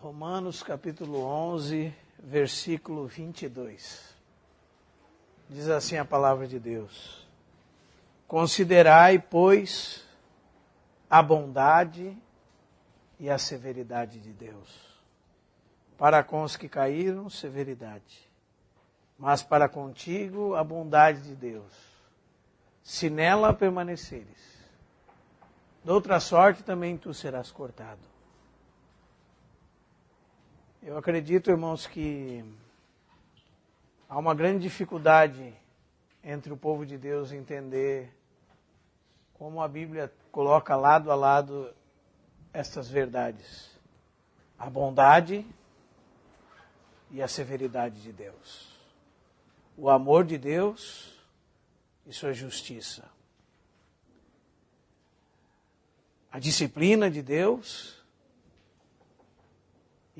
Romanos capítulo 11, versículo 22. Diz assim a palavra de Deus: Considerai, pois, a bondade e a severidade de Deus. Para com os que caíram, severidade, mas para contigo a bondade de Deus, se nela permaneceres. De outra sorte também tu serás cortado. Eu acredito, irmãos, que há uma grande dificuldade entre o povo de Deus entender como a Bíblia coloca lado a lado estas verdades. A bondade e a severidade de Deus. O amor de Deus e sua justiça. A disciplina de Deus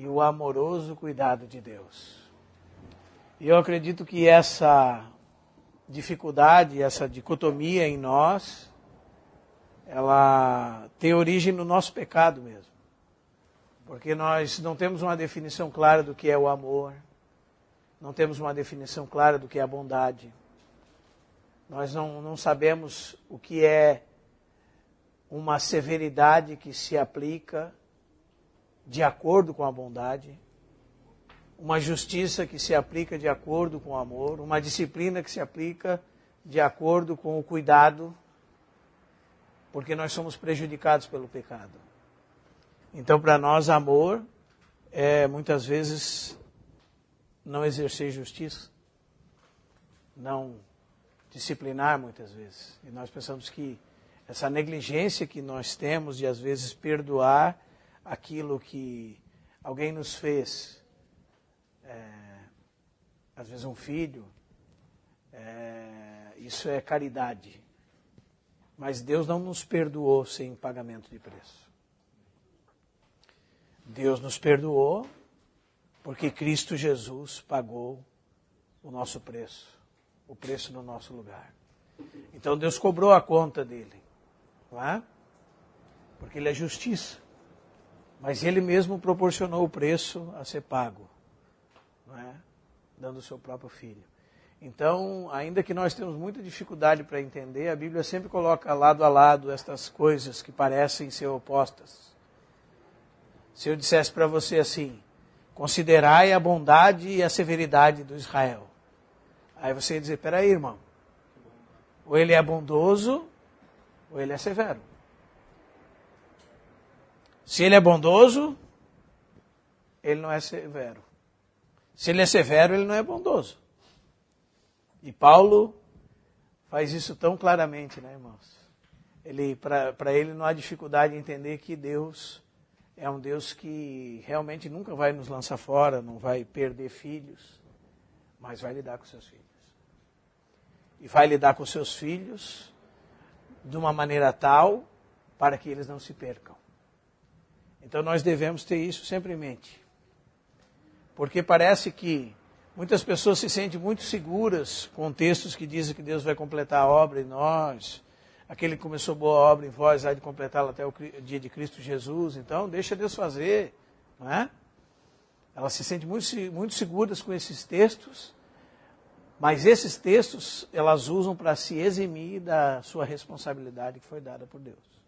e o amoroso cuidado de Deus. E eu acredito que essa dificuldade, essa dicotomia em nós, ela tem origem no nosso pecado mesmo. Porque nós não temos uma definição clara do que é o amor, não temos uma definição clara do que é a bondade. Nós não sabemos o que é uma severidade que se aplica de acordo com a bondade, uma justiça que se aplica de acordo com o amor, uma disciplina que se aplica de acordo com o cuidado, porque nós somos prejudicados pelo pecado. Então, para nós, amor é muitas vezes não exercer justiça, não disciplinar muitas vezes. E nós pensamos que essa negligência que nós temos de, às vezes, perdoar aquilo que alguém nos fez, às vezes um filho, isso é caridade. Mas Deus não nos perdoou sem pagamento de preço. Deus nos perdoou porque Cristo Jesus pagou o nosso preço, o preço no nosso lugar. Então Deus cobrou a conta dele, não é? Porque ele é justiça. Mas ele mesmo proporcionou o preço a ser pago, não é? Dando o seu próprio filho. Então, ainda que nós temos muita dificuldade para entender, a Bíblia sempre coloca lado a lado estas coisas que parecem ser opostas. Se eu dissesse para você assim, considerai a bondade e a severidade do Israel. Aí você ia dizer, peraí, irmão, ou ele é bondoso, ou ele é severo. Se ele é bondoso, ele não é severo. Se ele é severo, ele não é bondoso. E Paulo faz isso tão claramente, né, irmãos? Para ele não há dificuldade em entender que Deus é um Deus que realmente nunca vai nos lançar fora, não vai perder filhos, mas vai lidar com seus filhos. E vai lidar com seus filhos de uma maneira tal para que eles não se percam. Então nós devemos ter isso sempre em mente. Porque parece que muitas pessoas se sentem muito seguras com textos que dizem que Deus vai completar a obra em nós. Aquele que começou boa obra em vós há de completá-la até o dia de Cristo Jesus. Então deixa Deus fazer, não é? Elas se sentem muito seguras com esses textos, mas esses textos elas usam para se eximir da sua responsabilidade que foi dada por Deus.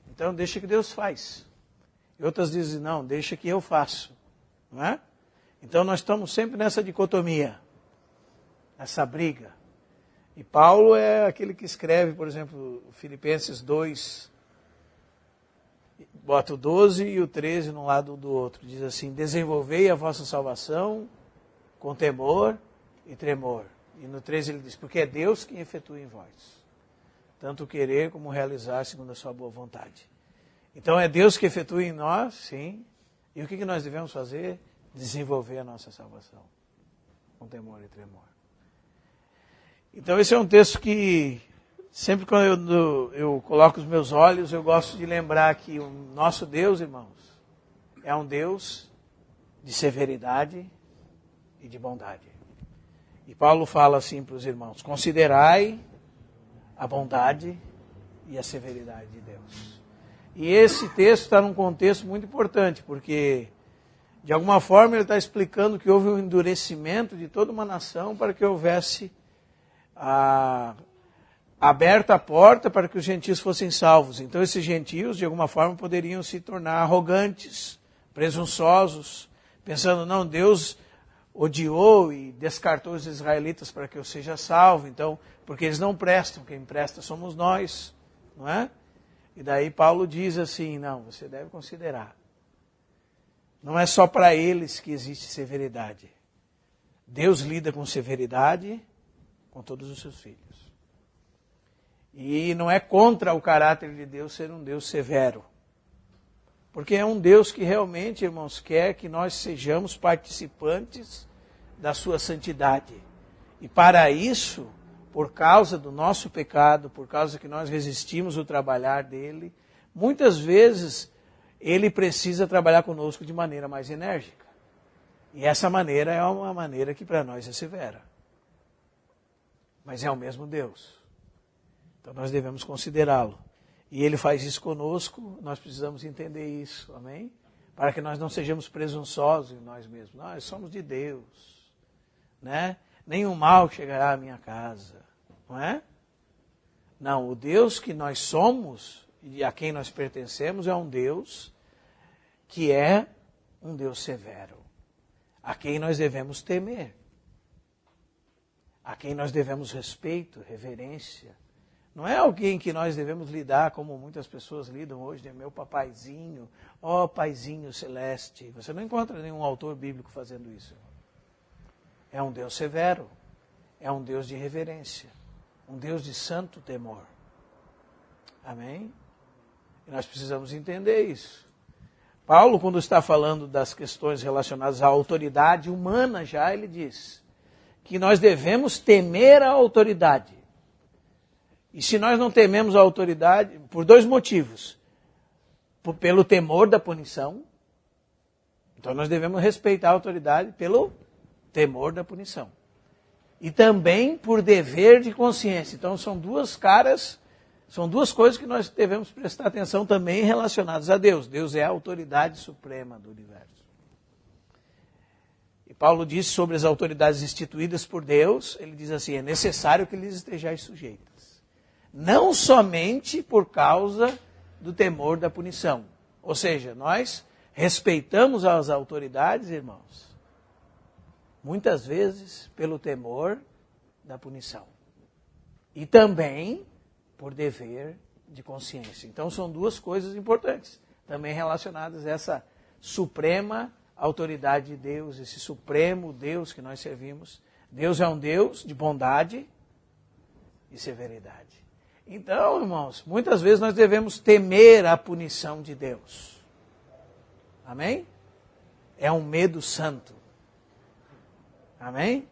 Então deixa que Deus faz. E outras dizem, não, deixa que eu faço. Não é? Então nós estamos sempre nessa dicotomia, nessa briga. E Paulo é aquele que escreve, por exemplo, Filipenses 2, bota o 12 e o 13 num lado do outro. Diz assim, desenvolvei a vossa salvação com temor e tremor. E no 13 ele diz, porque é Deus quem efetua em vós, tanto querer como realizar segundo a sua boa vontade. Então é Deus que efetua em nós, sim. E o que nós devemos fazer? Desenvolver a nossa salvação com temor e tremor. Então esse é um texto que sempre quando eu coloco os meus olhos, eu gosto de lembrar que o nosso Deus, irmãos, é um Deus de severidade e de bondade. E Paulo fala assim para os irmãos, considerai a bondade e a severidade de Deus. E esse texto está num contexto muito importante, porque De alguma forma ele está explicando que houve um endurecimento de toda uma nação para que houvesse aberta a porta para que os gentios fossem salvos. Então esses gentios, de alguma forma, poderiam se tornar arrogantes, presunçosos, pensando, não, Deus odiou e descartou os israelitas para que eu seja salvo, então, porque eles não prestam, quem presta somos nós, não é? E daí Paulo diz assim, não, você deve considerar, não é só para eles que existe severidade. Deus lida com severidade com todos os seus filhos. E não é contra o caráter de Deus ser um Deus severo. Porque é um Deus que realmente, irmãos, quer que nós sejamos participantes da sua santidade. E para isso, por causa do nosso pecado, por causa que nós resistimos o trabalhar dele, muitas vezes ele precisa trabalhar conosco de maneira mais enérgica. E essa maneira é uma maneira que para nós é severa. Mas é o mesmo Deus. Então nós devemos considerá-lo. E ele faz isso conosco, nós precisamos entender isso, amém? Para que nós não sejamos presunçosos em nós mesmos. Nós somos de Deus, né? Nenhum mal chegará à minha casa, não é? Não, o Deus que nós somos e a quem nós pertencemos é um Deus que é um Deus severo, a quem nós devemos temer, a quem nós devemos respeito, reverência. Não é alguém que nós devemos lidar como muitas pessoas lidam hoje, né? Meu papaizinho, ó paizinho celeste. Você não encontra nenhum autor bíblico fazendo isso. É um Deus severo, é um Deus de reverência, um Deus de santo temor. Amém? E nós precisamos entender isso. Paulo, quando está falando das questões relacionadas à autoridade humana, já ele diz que nós devemos temer a autoridade. E se nós não tememos a autoridade, por dois motivos. Pelo temor da punição. Então nós devemos respeitar a autoridade pelo temor da punição. E também por dever de consciência. Então são duas caras, são duas coisas que nós devemos prestar atenção também relacionadas a Deus. Deus é a autoridade suprema do universo. E Paulo diz sobre as autoridades instituídas por Deus, ele diz assim, é necessário que lhes estejais sujeitos. Não somente por causa do temor da punição. Ou seja, nós respeitamos as autoridades, irmãos, muitas vezes pelo temor da punição. E também por dever de consciência. Então são duas coisas importantes, também relacionadas a essa suprema autoridade de Deus, esse supremo Deus que nós servimos. Deus é um Deus de bondade e severidade. Então, irmãos, muitas vezes nós devemos temer a punição de Deus. Amém? É um medo santo. Amém?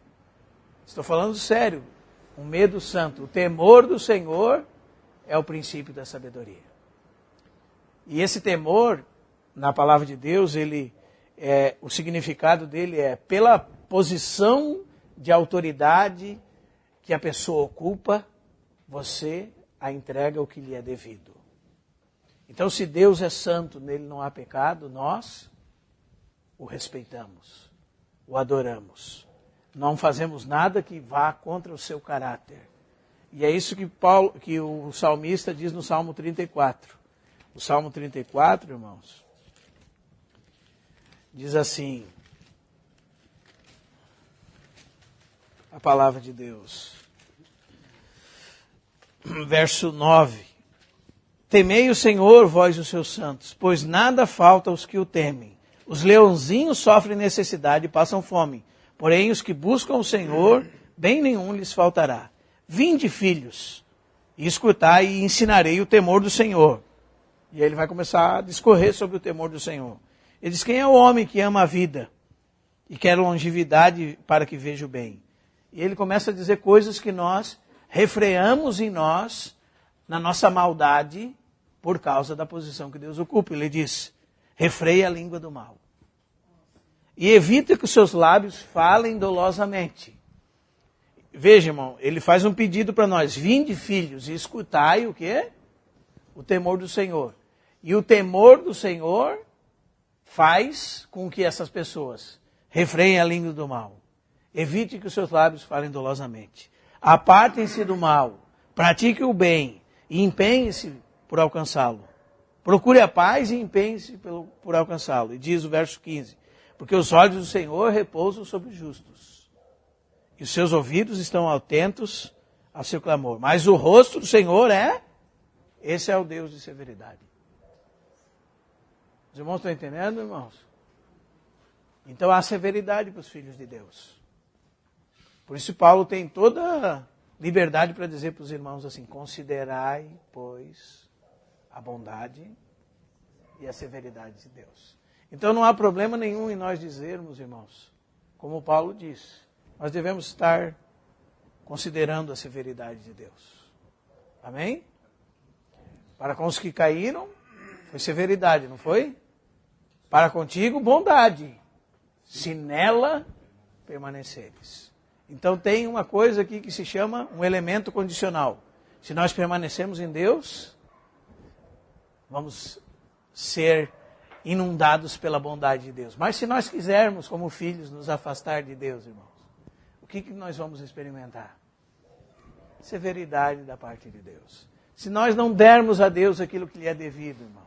Estou falando sério. Um medo santo. O temor do Senhor é o princípio da sabedoria. E esse temor, na palavra de Deus, o significado dele é pela posição de autoridade que a pessoa ocupa, você a entrega o que lhe é devido. Então, se Deus é santo, nele não há pecado, nós o respeitamos, o adoramos. Não fazemos nada que vá contra o seu caráter. E é isso que o salmista diz no Salmo 34. O Salmo 34, irmãos, diz assim, a palavra de Deus. Verso 9. Temei o Senhor, vós os seus santos, pois nada falta aos que o temem. Os leãozinhos sofrem necessidade e passam fome, porém os que buscam o Senhor, bem nenhum lhes faltará. Vinde, filhos, e escutai e ensinarei o temor do Senhor. E aí ele vai começar a discorrer sobre o temor do Senhor. Ele diz, quem é o homem que ama a vida e quer longevidade para que veja o bem? E ele começa a dizer coisas que nós refreamos em nós, na nossa maldade, por causa da posição que Deus ocupa. Ele diz, refreia a língua do mal. E evita que os seus lábios falem dolosamente. Veja, irmão, ele faz um pedido para nós. Vinde, filhos, e escutai o quê? O temor do Senhor. E o temor do Senhor faz com que essas pessoas refreiem a língua do mal. Evite que os seus lábios falem dolosamente. Apartem-se do mal, pratique o bem e empenhe-se por alcançá-lo. Procure a paz e empenhe-se por alcançá-lo. E diz o verso 15, porque os olhos do Senhor repousam sobre os justos, e os seus ouvidos estão atentos ao seu clamor. Mas o rosto do Senhor esse é o Deus de severidade. Os irmãos estão entendendo, irmãos? Então há severidade para os filhos de Deus. Por isso Paulo tem toda a liberdade para dizer para os irmãos assim, considerai, pois, a bondade e a severidade de Deus. Então não há problema nenhum em nós dizermos, irmãos, como Paulo diz, nós devemos estar considerando a severidade de Deus. Amém? Para com os que caíram, foi severidade, não foi? Para contigo, bondade, se nela permaneceres. Então tem uma coisa aqui que se chama um elemento condicional. Se nós permanecemos em Deus, vamos ser inundados pela bondade de Deus. Mas se nós quisermos, como filhos, nos afastar de Deus, irmãos, o que nós vamos experimentar? Severidade da parte de Deus. Se nós não dermos a Deus aquilo que lhe é devido, irmãos,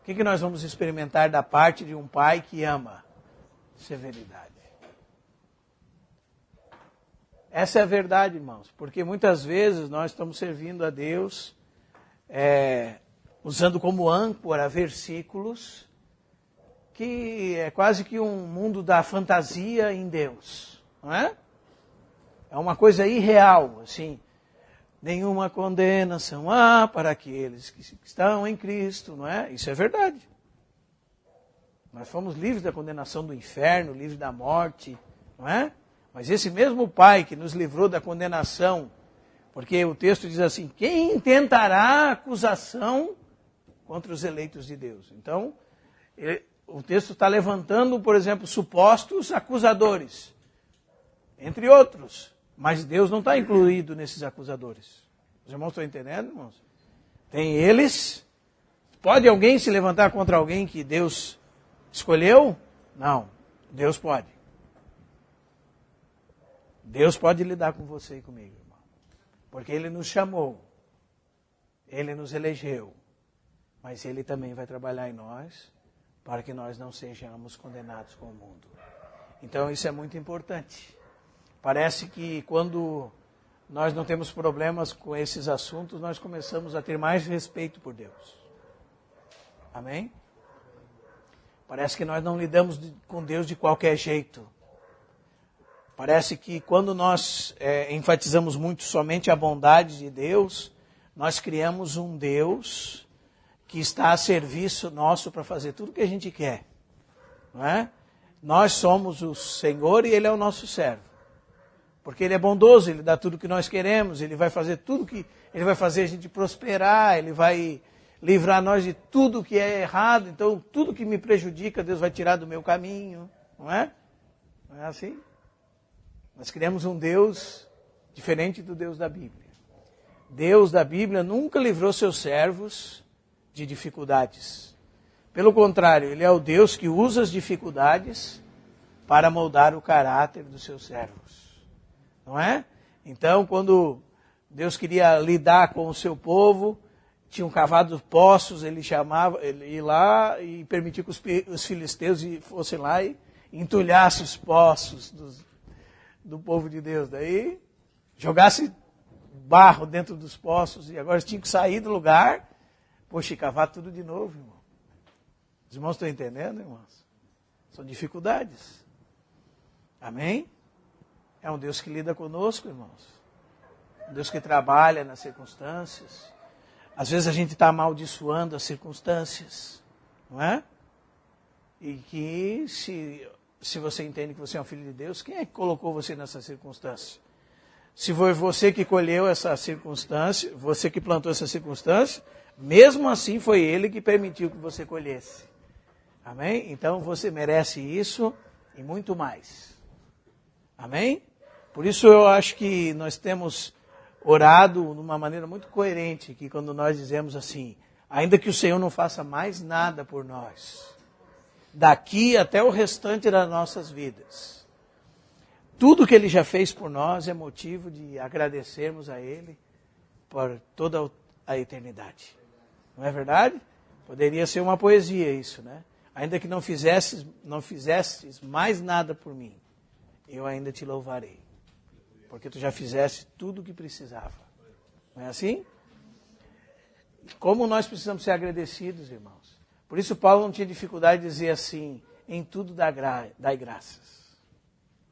o que nós vamos experimentar da parte de um pai que ama? Severidade. Essa é a verdade, irmãos, porque muitas vezes nós estamos servindo a Deus usando como âncora versículos que é quase que um mundo da fantasia em Deus, não é? É uma coisa irreal, assim. Nenhuma condenação há para aqueles que estão em Cristo, não é? Isso é verdade. Nós fomos livres da condenação do inferno, livres da morte, não é? Mas esse mesmo Pai que nos livrou da condenação, porque o texto diz assim, quem intentará acusação contra os eleitos de Deus? Então, o texto está levantando, por exemplo, supostos acusadores, entre outros. Mas Deus não está incluído nesses acusadores. Os irmãos estão entendendo, irmãos? Tem eles. Pode alguém se levantar contra alguém que Deus escolheu? Não. Deus pode. Deus pode lidar com você e comigo, irmão. Porque Ele nos chamou. Ele nos elegeu. Mas Ele também vai trabalhar em nós para que nós não sejamos condenados com o mundo. Então isso é muito importante. Parece que quando nós não temos problemas com esses assuntos, nós começamos a ter mais respeito por Deus. Amém? Parece que nós não lidamos com Deus de qualquer jeito. Parece que quando nós enfatizamos muito somente a bondade de Deus, nós criamos um Deus que está a serviço nosso para fazer tudo o que a gente quer. Não é? Nós somos o Senhor e Ele é o nosso servo. Porque Ele é bondoso, Ele dá tudo o que nós queremos, Ele vai fazer tudo que... Ele vai fazer a gente prosperar, Ele vai livrar nós de tudo que é errado. Então, tudo que me prejudica, Deus vai tirar do meu caminho. Não é? Não é assim? Nós criamos um Deus diferente do Deus da Bíblia. Deus da Bíblia nunca livrou seus servos de dificuldades. Pelo contrário, Ele é o Deus que usa as dificuldades para moldar o caráter dos seus servos. Não é? Então, quando Deus queria lidar com o seu povo, tinham cavado poços, ele ia lá e permitia que os filisteus fossem lá e entulhassem os poços do povo de Deus. Daí, jogasse barro dentro dos poços e agora tinha que sair do lugar, poxa, e cavar tudo de novo, irmão. Os irmãos estão entendendo, irmãos? São dificuldades. Amém? É um Deus que lida conosco, irmãos. Um Deus que trabalha nas circunstâncias. Às vezes a gente está amaldiçoando as circunstâncias, não é? E que se você entende que você é um filho de Deus, quem é que colocou você nessa circunstância? Se foi você que colheu essa circunstância, você que plantou essa circunstância, mesmo assim foi Ele que permitiu que você colhesse. Amém? Então você merece isso e muito mais. Amém? Por isso eu acho que nós temos orado de uma maneira muito coerente, que quando nós dizemos assim, ainda que o Senhor não faça mais nada por nós, daqui até o restante das nossas vidas. Tudo que Ele já fez por nós é motivo de agradecermos a Ele por toda a eternidade. Não é verdade? Poderia ser uma poesia isso, né? Ainda que não fizesses mais nada por mim, eu ainda te louvarei. Porque tu já fizeste tudo o que precisava. Não é assim? Como nós precisamos ser agradecidos, irmãos. Por isso Paulo não tinha dificuldade de dizer assim, em tudo dai graças.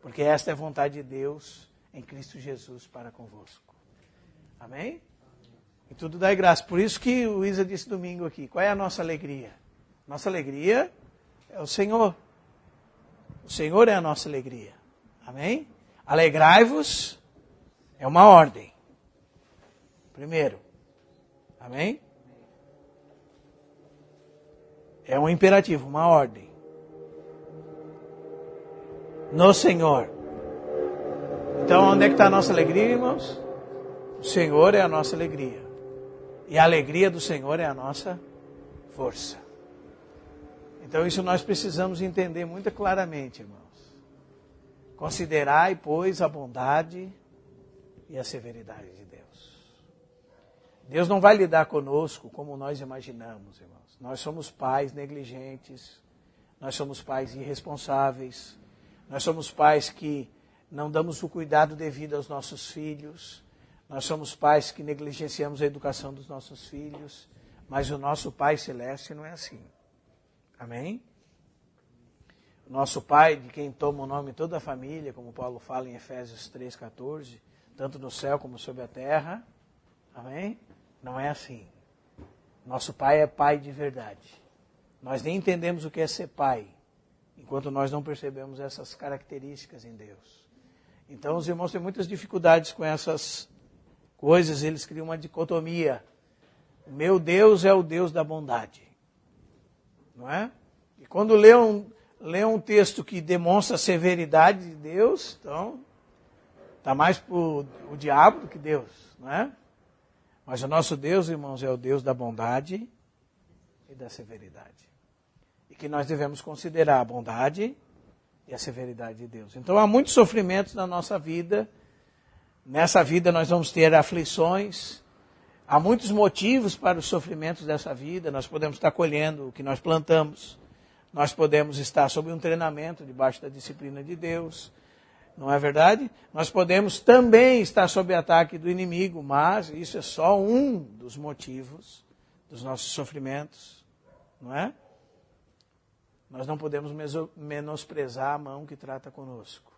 Porque esta é a vontade de Deus em Cristo Jesus para convosco. Amém? Em tudo dai graças. Por isso que o Isa disse domingo aqui, qual é a nossa alegria? Nossa alegria é o Senhor. O Senhor é a nossa alegria. Amém? Alegrai-vos é uma ordem. Primeiro. Amém? É um imperativo, uma ordem. No Senhor. Então, onde é que está a nossa alegria, irmãos? O Senhor é a nossa alegria. E a alegria do Senhor é a nossa força. Então, isso nós precisamos entender muito claramente, irmãos. Considerai, pois, a bondade e a severidade de Deus. Deus não vai lidar conosco como nós imaginamos, irmãos. Nós somos pais negligentes, nós somos pais irresponsáveis, nós somos pais que não damos o cuidado devido aos nossos filhos, nós somos pais que negligenciamos a educação dos nossos filhos, mas o nosso Pai Celeste não é assim. Amém? O nosso Pai, de quem toma o nome toda a família, como Paulo fala em Efésios 3,14, tanto no céu como sobre a terra, amém? Não é assim. Nosso Pai é Pai de verdade. Nós nem entendemos o que é ser pai, enquanto nós não percebemos essas características em Deus. Então os irmãos têm muitas dificuldades com essas coisas, eles criam uma dicotomia. O meu Deus é o Deus da bondade. Não é? E quando lê um texto que demonstra a severidade de Deus, então está mais para o diabo do que Deus, não é? Mas o nosso Deus, irmãos, é o Deus da bondade e da severidade. E que nós devemos considerar a bondade e a severidade de Deus. Então há muitos sofrimentos na nossa vida. Nessa vida nós vamos ter aflições. Há muitos motivos para os sofrimentos dessa vida. Nós podemos estar colhendo o que nós plantamos. Nós podemos estar sob um treinamento debaixo da disciplina de Deus. Não é verdade? Nós podemos também estar sob ataque do inimigo, mas isso é só um dos motivos dos nossos sofrimentos. Não é? Nós não podemos menosprezar a mão que trata conosco.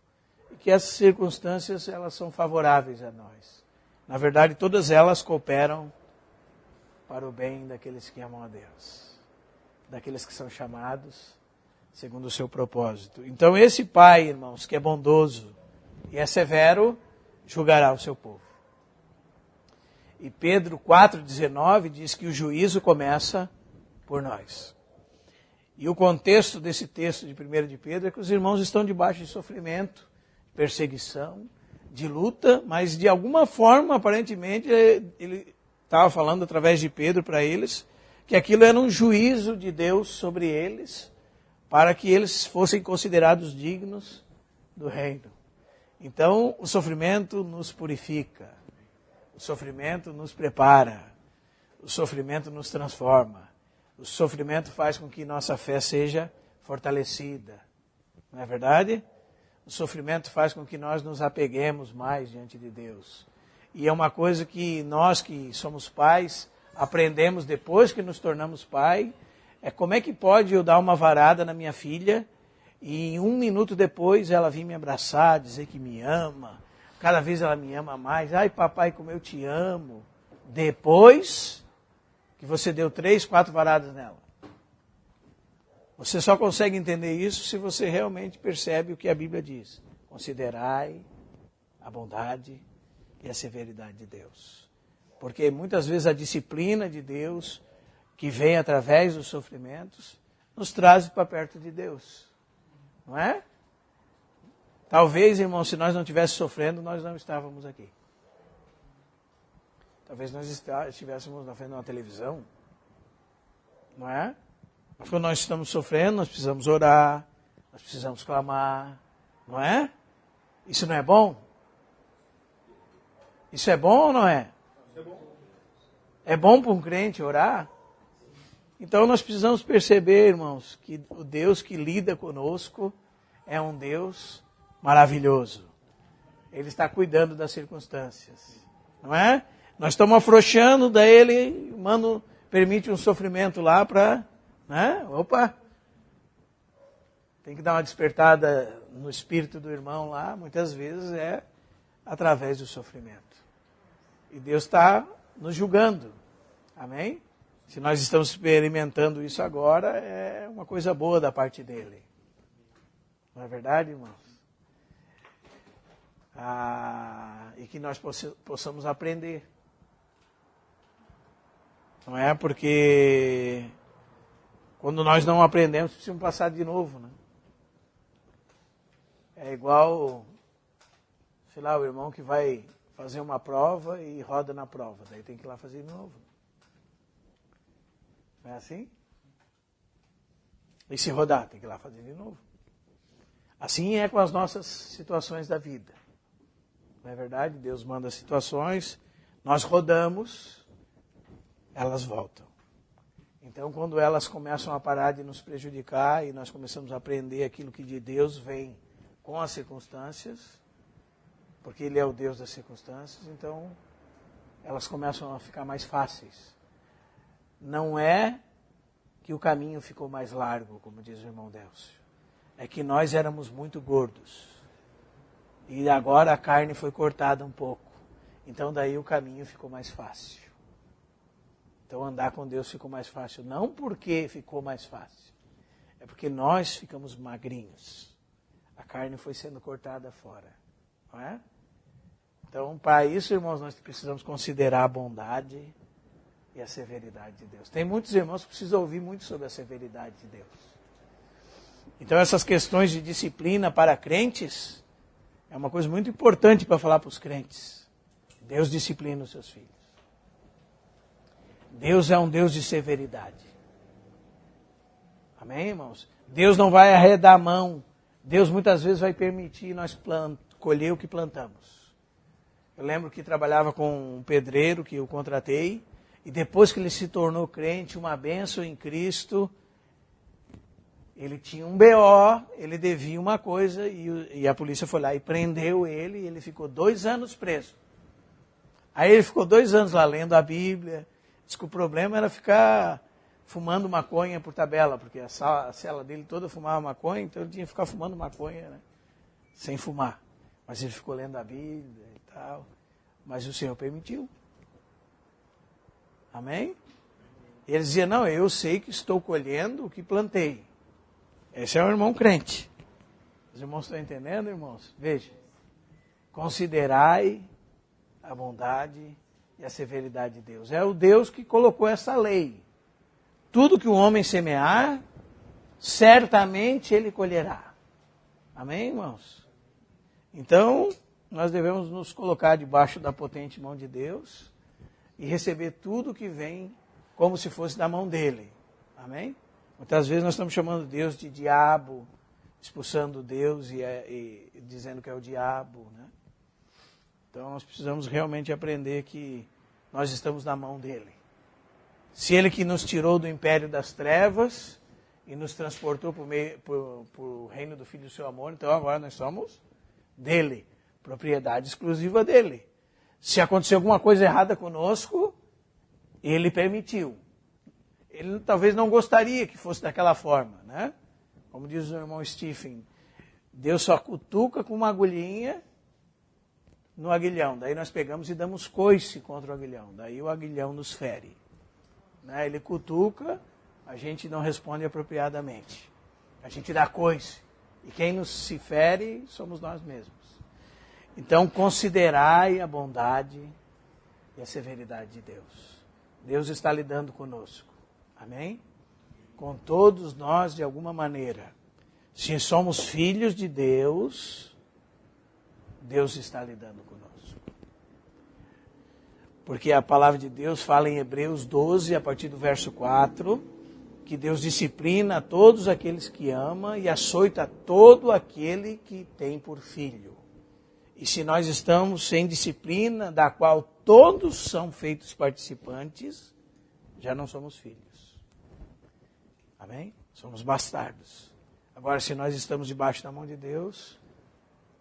E que essas circunstâncias, elas são favoráveis a nós. Na verdade, todas elas cooperam para o bem daqueles que amam a Deus. Daqueles que são chamados segundo o seu propósito. Então esse Pai, irmãos, que é bondoso e é severo, julgará o seu povo. E Pedro 4,19 diz que o juízo começa por nós. E o contexto desse texto de 1 de Pedro é que os irmãos estão debaixo de sofrimento, perseguição, de luta, mas de alguma forma, aparentemente, ele estava falando através de Pedro para eles, que aquilo era um juízo de Deus sobre eles, para que eles fossem considerados dignos do reino. Então, o sofrimento nos purifica, o sofrimento nos prepara, o sofrimento nos transforma, o sofrimento faz com que nossa fé seja fortalecida. Não é verdade? O sofrimento faz com que nós nos apeguemos mais diante de Deus. E é uma coisa que nós que somos pais aprendemos depois que nos tornamos pai, é como é que pode eu dar uma varada na minha filha e 1 minuto depois ela vir me abraçar, dizer que me ama, cada vez ela me ama mais, ai papai como eu te amo, depois que você deu 3, 4 varadas nela. Você só consegue entender isso se você realmente percebe o que a Bíblia diz. Considerai a bondade e a severidade de Deus. Porque muitas vezes a disciplina de Deus, que vem através dos sofrimentos, nos traz para perto de Deus. Não é? Talvez, irmão, se nós não estivéssemos sofrendo, nós não estávamos aqui. Talvez nós estivéssemos na frente de uma televisão. Não é? Mas quando nós estamos sofrendo, nós precisamos orar, nós precisamos clamar, não é? Isso não é bom? Isso é bom ou não é? É bom para um crente orar? Então nós precisamos perceber, irmãos, que o Deus que lida conosco é um Deus maravilhoso. Ele está cuidando das circunstâncias, não é? Nós estamos afrouxando, daí ele permite um sofrimento lá para, né? Opa! Tem que dar uma despertada no espírito do irmão lá, muitas vezes é através do sofrimento. E Deus está nos julgando, amém? Se nós estamos experimentando isso agora, é uma coisa boa da parte dele. Não é verdade, irmãos? E que nós possamos aprender. Não é porque quando nós não aprendemos, precisamos passar de novo, né? É igual, sei lá, o irmão que vai fazer uma prova e roda na prova. Daí tem que ir lá fazer de novo. Não é assim? E se rodar, tem que ir lá fazer de novo. Assim é com as nossas situações da vida. Não é verdade? Deus manda situações, nós rodamos, elas voltam. Então, quando elas começam a parar de nos prejudicar e nós começamos a aprender aquilo que de Deus vem com as circunstâncias, porque Ele é o Deus das circunstâncias, então elas começam a ficar mais fáceis. Não é que o caminho ficou mais largo, como diz o irmão Délcio. É que nós éramos muito gordos. E agora a carne foi cortada um pouco. Então daí o caminho ficou mais fácil. Então andar com Deus ficou mais fácil. Não porque ficou mais fácil. É porque nós ficamos magrinhos. A carne foi sendo cortada fora. Não é? Então, para isso, irmãos, nós precisamos considerar a bondade e a severidade de Deus. Tem muitos irmãos que precisam ouvir muito sobre a severidade de Deus. Então, essas questões de disciplina para crentes é uma coisa muito importante para falar para os crentes. Deus disciplina os seus filhos. Deus é um Deus de severidade. Amém, irmãos? Deus não vai arredar a mão. Deus muitas vezes vai permitir nós colher o que plantamos. Eu lembro que trabalhava com um pedreiro que eu contratei, e depois que ele se tornou crente, uma bênção em Cristo, ele tinha um BO, ele devia uma coisa, e a polícia foi lá e prendeu ele, e ele ficou 2 anos preso. Aí ele ficou 2 anos lá lendo a Bíblia. Diz que o problema era ficar fumando maconha por tabela, porque a cela dele toda fumava maconha, então ele tinha que ficar fumando maconha, né? Sem fumar. Mas ele ficou lendo a Bíblia e tal. Mas o Senhor permitiu. Amém? E ele dizia, não, eu sei que estou colhendo o que plantei. Esse é um irmão crente. Os irmãos estão entendendo, irmãos? Veja. Considerai a bondade e a severidade de Deus. É o Deus que colocou essa lei. Tudo que o homem semear, certamente ele colherá. Amém, irmãos? Então, nós devemos nos colocar debaixo da potente mão de Deus e receber tudo que vem como se fosse da mão dele. Amém? Muitas vezes nós estamos chamando Deus de diabo, expulsando Deus e dizendo que é o diabo, né? Então nós precisamos realmente aprender que nós estamos na mão dele. Se ele que nos tirou do império das trevas e nos transportou para o reino do Filho do seu amor, então agora nós somos dele, propriedade exclusiva dele. Se acontecer alguma coisa errada conosco, ele permitiu. Ele talvez não gostaria que fosse daquela forma, né? Como diz o irmão Stephen, Deus só cutuca com uma agulhinha no aguilhão. Daí nós pegamos e damos coice contra o aguilhão. Daí o aguilhão nos fere. Né? Ele cutuca, a gente não responde apropriadamente. A gente dá coice. E quem nos se fere somos nós mesmos. Então considerai a bondade e a severidade de Deus. Deus está lidando conosco. Amém? Com todos nós de alguma maneira. Se somos filhos de Deus, Deus está lidando conosco. Porque a palavra de Deus fala em Hebreus 12, a partir do verso 4, que Deus disciplina a todos aqueles que ama e açoita todo aquele que tem por filho. E se nós estamos sem disciplina, da qual todos são feitos participantes, já não somos filhos. Amém? Somos bastardos. Agora, se nós estamos debaixo da mão de Deus,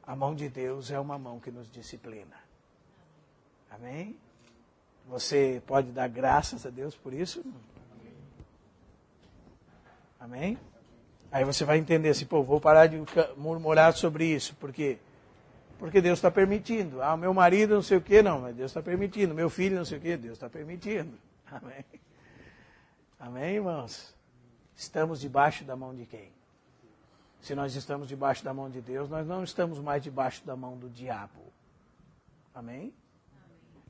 a mão de Deus é uma mão que nos disciplina. Amém? Você pode dar graças a Deus por isso? Amém? Aí você vai entender assim, pô, vou parar de murmurar sobre isso. Por quê? Porque Deus está permitindo. Ah, meu marido não sei o quê, não, mas Deus está permitindo. Meu filho não sei o quê, Deus está permitindo. Amém? Amém, irmãos? Estamos debaixo da mão de quem? Se nós estamos debaixo da mão de Deus, nós não estamos mais debaixo da mão do diabo. Amém?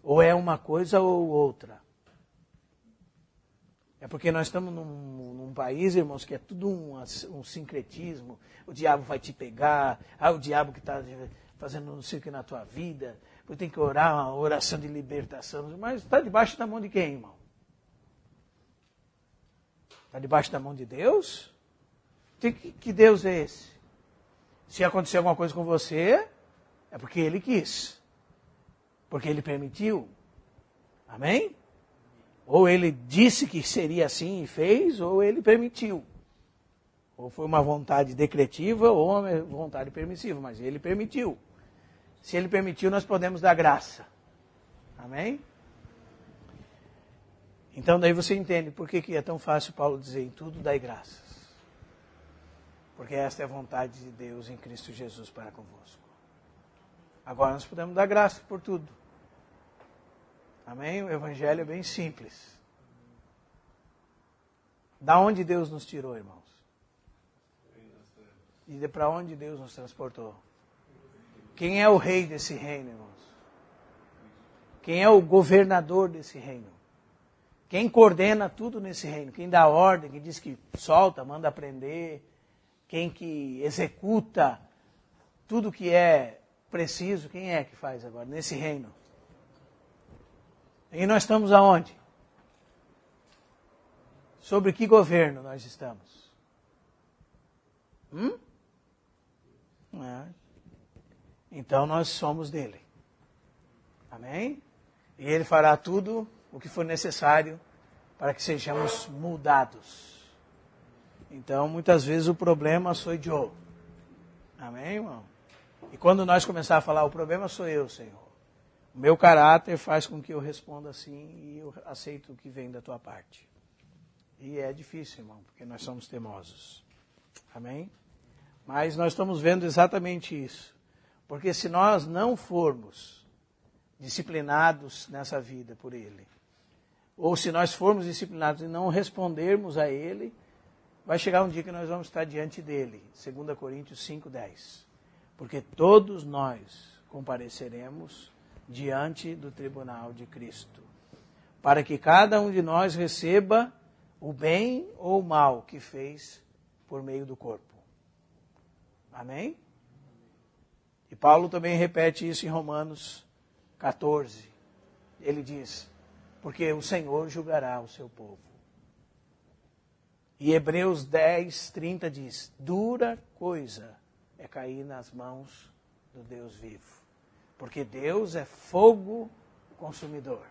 Ou é uma coisa ou outra. É porque nós estamos num país, irmãos, que é tudo um sincretismo. O diabo vai te pegar. Ah, o diabo que está fazendo não sei o que na tua vida. Você tem que orar uma oração de libertação. Mas está debaixo da mão de quem, irmão? Está debaixo da mão de Deus? Que Deus é esse? Se acontecer alguma coisa com você, é porque Ele quis. Porque Ele permitiu. Amém? Ou Ele disse que seria assim e fez, ou Ele permitiu. Ou foi uma vontade decretiva, ou uma vontade permissiva, mas Ele permitiu. Se Ele permitiu, nós podemos dar graça. Amém? Então daí você entende por que é tão fácil Paulo dizer, em tudo dai graças. Porque esta é a vontade de Deus em Cristo Jesus para convosco. Agora nós podemos dar graça por tudo. Amém? O Evangelho é bem simples. Da onde Deus nos tirou, irmãos? E para onde Deus nos transportou? Quem é o rei desse reino, irmãos? Quem é o governador desse reino? Quem coordena tudo nesse reino? Quem dá ordem, quem diz que solta, manda prender, quem que executa tudo que é preciso, quem é que faz agora nesse reino? E nós estamos aonde? Sobre que governo nós estamos? Então nós somos dele. Amém? E ele fará tudo o que for necessário para que sejamos mudados. Então, muitas vezes o problema sou eu. Amém, irmão? E quando nós começar a falar, o problema sou eu, Senhor. O meu caráter faz com que eu responda assim e eu aceito o que vem da tua parte. E é difícil, irmão, porque nós somos teimosos. Amém? Mas nós estamos vendo exatamente isso. Porque se nós não formos disciplinados nessa vida por Ele, ou se nós formos disciplinados e não respondermos a Ele, vai chegar um dia que nós vamos estar diante dele. 2 Coríntios 5:10. Porque todos nós compareceremos diante do tribunal de Cristo, para que cada um de nós receba o bem ou o mal que fez por meio do corpo. Amém? E Paulo também repete isso em Romanos 14. Ele diz, porque o Senhor julgará o seu povo. E Hebreus 10:30 diz, dura coisa é cair nas mãos do Deus vivo. Porque Deus é fogo consumidor.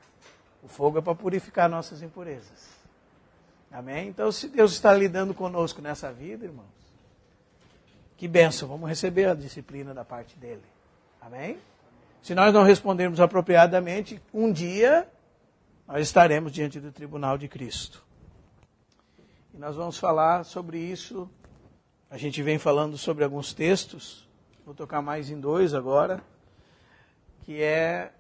O fogo é para purificar nossas impurezas. Amém? Então, se Deus está lidando conosco nessa vida, irmãos, que bênção, vamos receber a disciplina da parte dele. Amém? Se nós não respondermos apropriadamente, um dia nós estaremos diante do tribunal de Cristo. E nós vamos falar sobre isso. A gente vem falando sobre alguns textos. Vou tocar mais em 2 agora. Que é,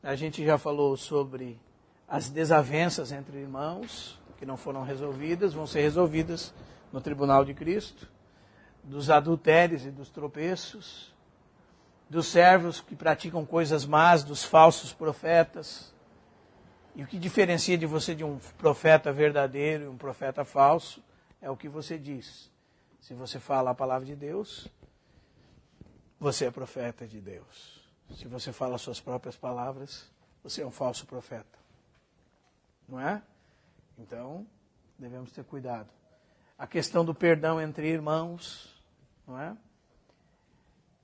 a gente já falou sobre as desavenças entre irmãos, que não foram resolvidas, vão ser resolvidas no tribunal de Cristo. Dos adultérios e dos tropeços. Dos servos que praticam coisas más, dos falsos profetas. E o que diferencia de você de um profeta verdadeiro e um profeta falso é o que você diz. Se você fala a palavra de Deus, você é profeta de Deus. Se você fala as suas próprias palavras, você é um falso profeta. Não é? Então, devemos ter cuidado. A questão do perdão entre irmãos, não é?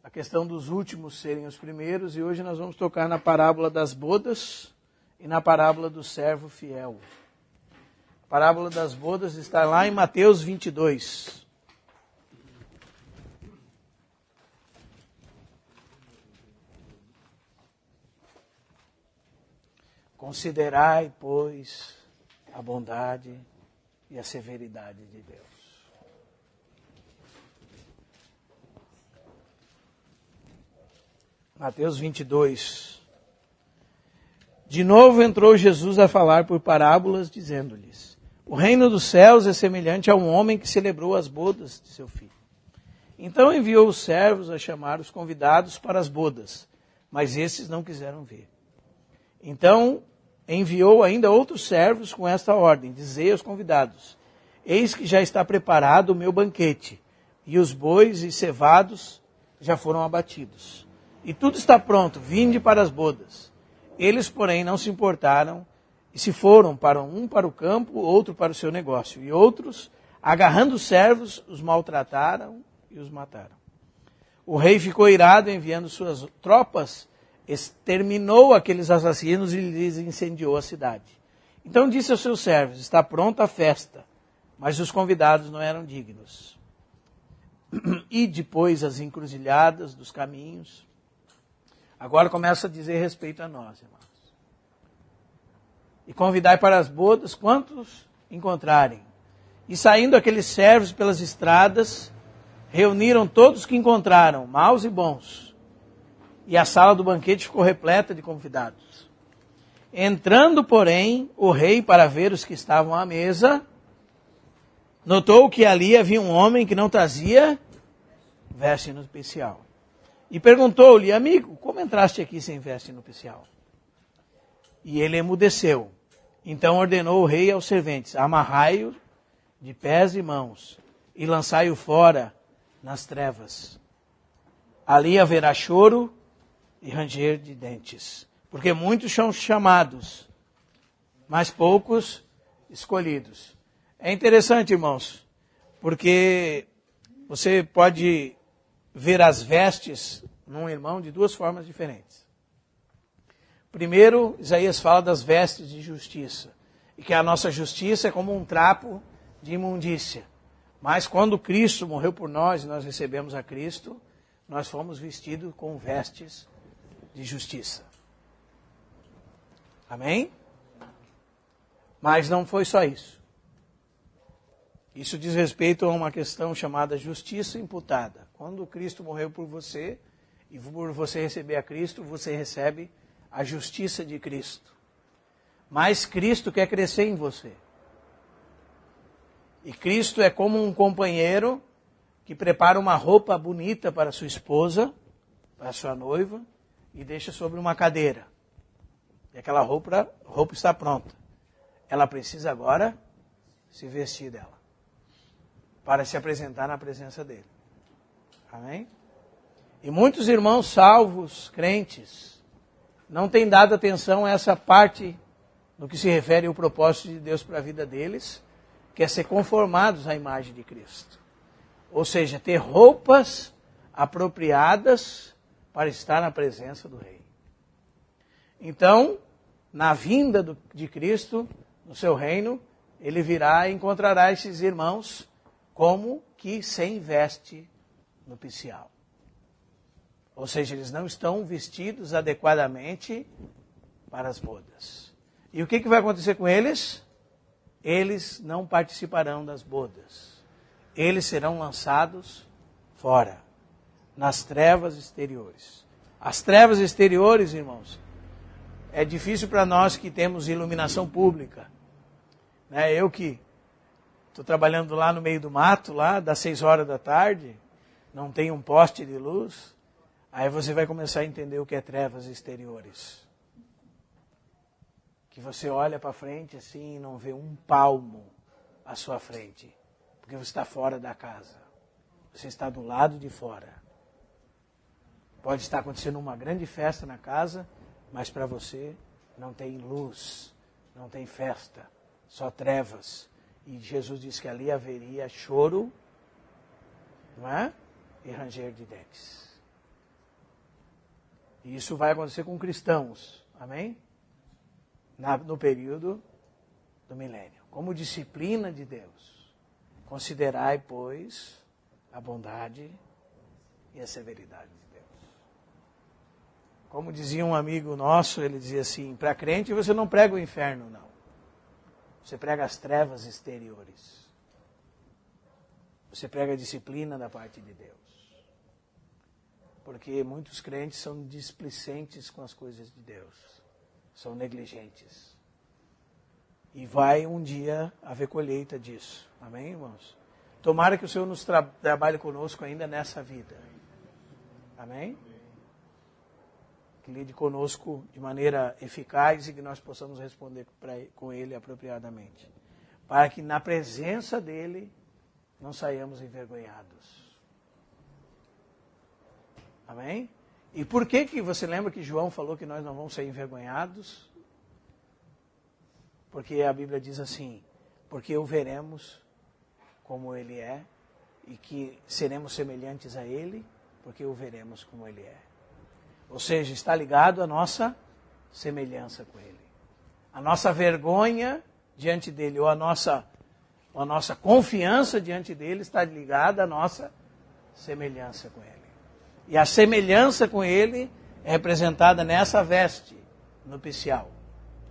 A questão dos últimos serem os primeiros, e hoje nós vamos tocar na parábola das bodas e na parábola do servo fiel. A parábola das bodas está lá em Mateus 22. Considerai, pois, a bondade e a severidade de Deus. Mateus 22. De novo entrou Jesus a falar por parábolas, dizendo-lhes: o reino dos céus é semelhante a um homem que celebrou as bodas de seu filho. Então enviou os servos a chamar os convidados para as bodas, mas esses não quiseram vir. Então enviou ainda outros servos com esta ordem: dizei aos convidados: eis que já está preparado o meu banquete, e os bois e cevados já foram abatidos. E tudo está pronto, vinde para as bodas. Eles, porém, não se importaram e se foram, um para o campo, outro para o seu negócio. E outros, agarrando os servos, os maltrataram e os mataram. O rei ficou irado, enviando suas tropas, exterminou aqueles assassinos e lhes incendiou a cidade. Então disse aos seus servos: está pronta a festa, mas os convidados não eram dignos. E depois as encruzilhadas dos caminhos. Agora começa a dizer respeito a nós, irmãos. E convidai para as bodas quantos encontrarem. E saindo aqueles servos pelas estradas, reuniram todos que encontraram, maus e bons. E a sala do banquete ficou repleta de convidados. Entrando, porém, o rei para ver os que estavam à mesa, notou que ali havia um homem que não trazia veste nupcial. E perguntou-lhe: amigo, como entraste aqui sem veste nupcial? E ele emudeceu. Então ordenou o rei aos serventes: amarrai-o de pés e mãos e lançai-o fora nas trevas. Ali haverá choro e ranger de dentes, porque muitos são chamados, mas poucos escolhidos. É interessante, irmãos, porque você pode ver as vestes num irmão de duas formas diferentes. Primeiro, Isaías fala das vestes de justiça, e que a nossa justiça é como um trapo de imundícia. Mas quando Cristo morreu por nós e nós recebemos a Cristo, nós fomos vestidos com vestes de justiça. Amém? Mas não foi só isso. Isso diz respeito a uma questão chamada justiça imputada. Quando Cristo morreu por você, e por você receber a Cristo, você recebe a justiça de Cristo. Mas Cristo quer crescer em você. E Cristo é como um companheiro que prepara uma roupa bonita para sua esposa, para sua noiva, e deixa sobre uma cadeira. E aquela roupa está pronta. Ela precisa agora se vestir dela, para se apresentar na presença dele. Amém? E muitos irmãos salvos, crentes, não têm dado atenção a essa parte no que se refere ao propósito de Deus para a vida deles, que é ser conformados à imagem de Cristo. Ou seja, ter roupas apropriadas para estar na presença do Rei. Então, na vinda de Cristo, no seu reino, ele virá e encontrará esses irmãos como que sem veste nupcial. Ou seja, eles não estão vestidos adequadamente para as bodas. E o que vai acontecer com eles? Eles não participarão das bodas. Eles serão lançados fora, nas trevas exteriores. As trevas exteriores, irmãos, é difícil para nós que temos iluminação pública. Eu que estou trabalhando lá no meio do mato, lá das 6 horas da tarde, não tem um poste de luz, aí você vai começar a entender o que é trevas exteriores. Que você olha para frente assim e não vê um palmo à sua frente, porque você está fora da casa, você está do lado de fora. Pode estar acontecendo uma grande festa na casa, mas para você não tem luz, não tem festa, só trevas. E Jesus disse que ali haveria choro, não é? E ranger de dentes. E isso vai acontecer com cristãos, amém? No período do milênio. Como disciplina de Deus. Considerai, pois, a bondade e a severidade de Deus. Como dizia um amigo nosso, ele dizia assim, para crente você não prega o inferno, não. Você prega as trevas exteriores. Você prega a disciplina da parte de Deus. Porque muitos crentes são displicentes com as coisas de Deus. São negligentes. E vai um dia haver colheita disso. Amém, irmãos? Tomara que o Senhor nos trabalhe conosco ainda nessa vida. Amém? Que lide conosco de maneira eficaz e que nós possamos responder com Ele apropriadamente. Para que na presença dEle não saiamos envergonhados. Amém? E por que você lembra que João falou que nós não vamos ser envergonhados? Porque a Bíblia diz assim, porque o veremos como Ele é e que seremos semelhantes a Ele, porque o veremos como Ele é. Ou seja, está ligado à nossa semelhança com Ele. A nossa vergonha diante dEle, ou a nossa confiança diante dEle está ligada à nossa semelhança com Ele. E a semelhança com Ele é representada nessa veste nupcial.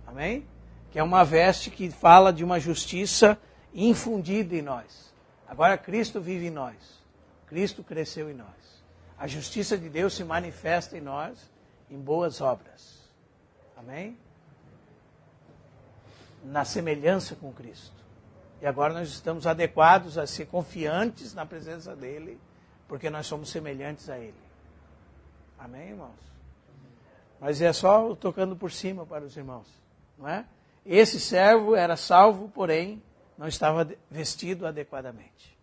Amém? Que é uma veste que fala de uma justiça infundida em nós. Agora Cristo vive em nós. Cristo cresceu em nós. A justiça de Deus se manifesta em nós em boas obras. Amém? Na semelhança com Cristo. E agora nós estamos adequados a ser confiantes na presença dEle, porque nós somos semelhantes a Ele. Amém, irmãos? Mas é só tocando por cima para os irmãos, não é? Esse servo era salvo, porém não estava vestido adequadamente.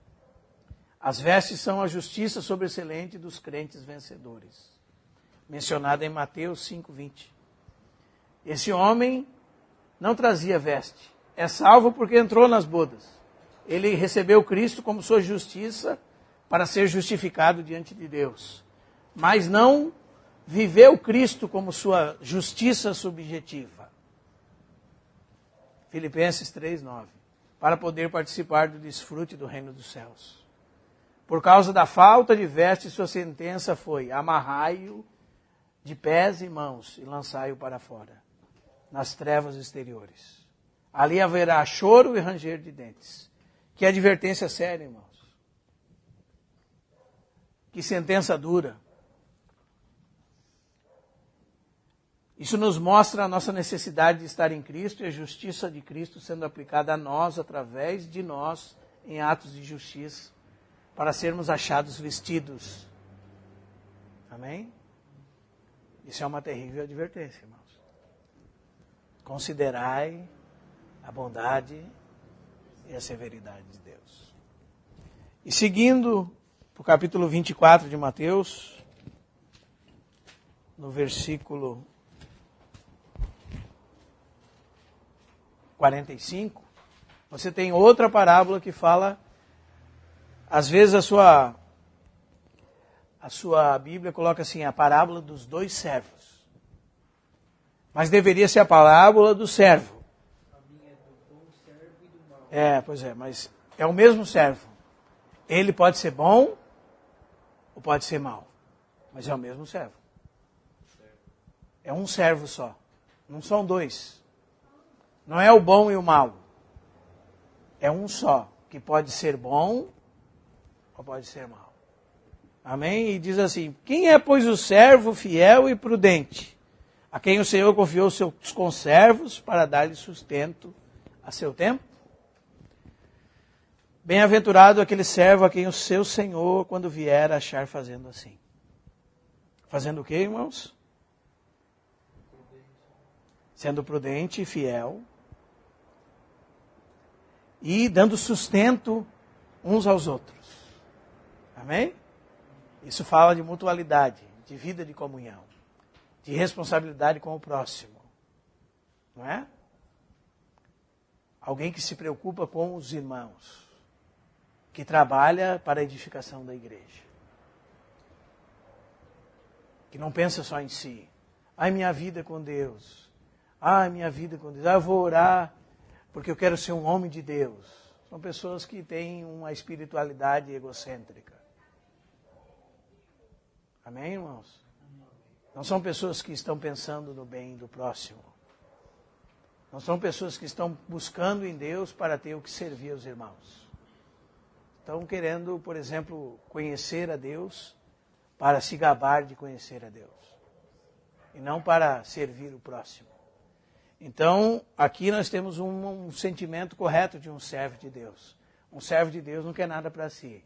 As vestes são a justiça sobreexcelente dos crentes vencedores, mencionada em Mateus 5:20. Esse homem não trazia veste, é salvo porque entrou nas bodas. Ele recebeu Cristo como sua justiça para ser justificado diante de Deus, mas não viveu Cristo como sua justiça subjetiva. Filipenses 3:9, para poder participar do desfrute do reino dos céus. Por causa da falta de veste, sua sentença foi: amarrai-o de pés e mãos e lançai-o para fora, nas trevas exteriores. Ali haverá choro e ranger de dentes. Que advertência séria, irmãos. Que sentença dura. Isso nos mostra a nossa necessidade de estar em Cristo e a justiça de Cristo sendo aplicada a nós, através de nós, em atos de justiça, para sermos achados vestidos. Amém? Isso é uma terrível advertência, irmãos. Considerai a bondade e a severidade de Deus. E seguindo para o capítulo 24 de Mateus, no versículo 45, você tem outra parábola que fala, às vezes a sua Bíblia coloca assim, a parábola dos dois servos. Mas deveria ser a parábola do servo. Pois é, mas é o mesmo servo. Ele pode ser bom ou pode ser mau, mas é o mesmo servo. É um servo só, não são dois. Não é o bom e o mau. É um só, que pode ser bom ou pode ser mau. Amém? E diz assim, quem é, pois, o servo fiel e prudente, a quem o Senhor confiou seus conservos para dar-lhe sustento a seu tempo? Bem-aventurado aquele servo a quem o seu Senhor, quando vier, achar fazendo assim. Fazendo o quê, irmãos? Sendo prudente e fiel. E dando sustento uns aos outros. Amém? Isso fala de mutualidade, de vida de comunhão, de responsabilidade com o próximo. Não é? Alguém que se preocupa com os irmãos, que trabalha para a edificação da igreja. Que não pensa só em si. Ai, minha vida com Deus. Ai, minha vida com Deus. Eu vou orar porque eu quero ser um homem de Deus. São pessoas que têm uma espiritualidade egocêntrica. Amém, irmãos? Não são pessoas que estão pensando no bem do próximo. Não são pessoas que estão buscando em Deus para ter o que servir aos irmãos. Estão querendo, por exemplo, conhecer a Deus para se gabar de conhecer a Deus. E não para servir o próximo. Então, aqui nós temos um sentimento correto de um servo de Deus. Um servo de Deus não quer nada para si.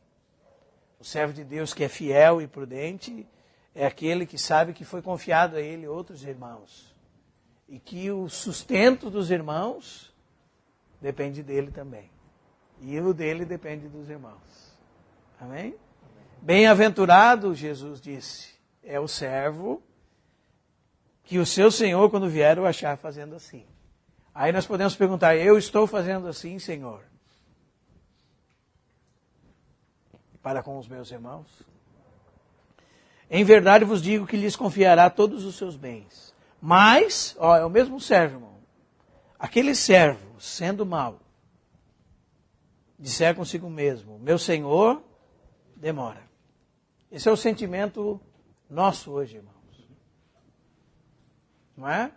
O servo de Deus que é fiel e prudente é aquele que sabe que foi confiado a ele outros irmãos. E que o sustento dos irmãos depende dele também. E o dele depende dos irmãos. Amém? Bem-aventurado, Jesus disse, é o servo que o seu Senhor, quando vier, o achar fazendo assim. Aí nós podemos perguntar, eu estou fazendo assim, Senhor? Para com os meus irmãos? Em verdade vos digo que lhes confiará todos os seus bens. Mas, é o mesmo servo, irmão. Aquele servo, sendo mau, disser consigo mesmo, meu Senhor demora. Esse é o sentimento nosso hoje, irmãos. Não é?